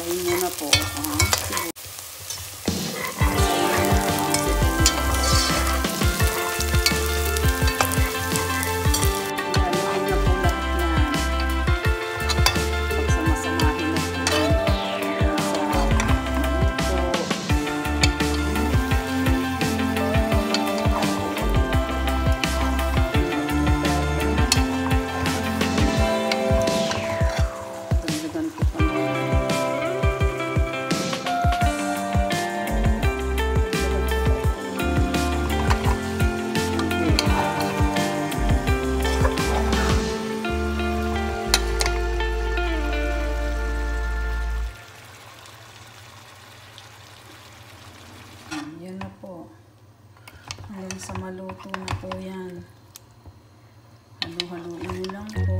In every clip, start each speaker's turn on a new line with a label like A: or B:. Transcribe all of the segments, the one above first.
A: Haluin muna po. Yan na po. Hanggang sa maluto na po yan. Halo-haloin mo lang po.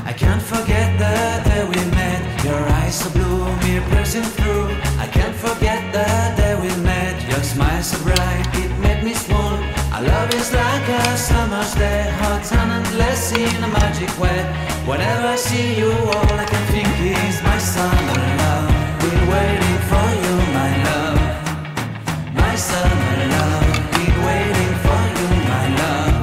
B: I can't forget the day we met. Your eyes so blue, me piercing through. I can't forget the day we met. Your smile so bright, it made me swoon. Our love is like a summer's day, hot and endless in a magic way. Whenever I see you, all I can think is my summer love. Been waiting for you, my love. My summer love. Been waiting for you, my love.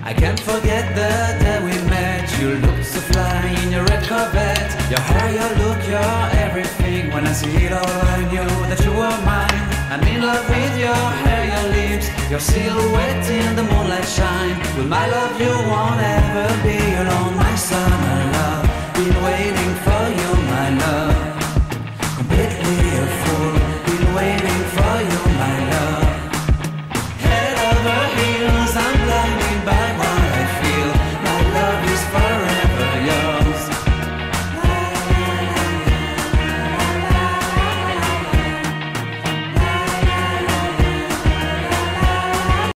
B: I can't forget the day we met. You looked so fly in your red Corvette. Your hair, your look, your everything. When I see it all, I knew that you were mine. I'm in love with your hair, your lips, your silhouette in the moonlight shine. With my love you won't ever be alone, my summer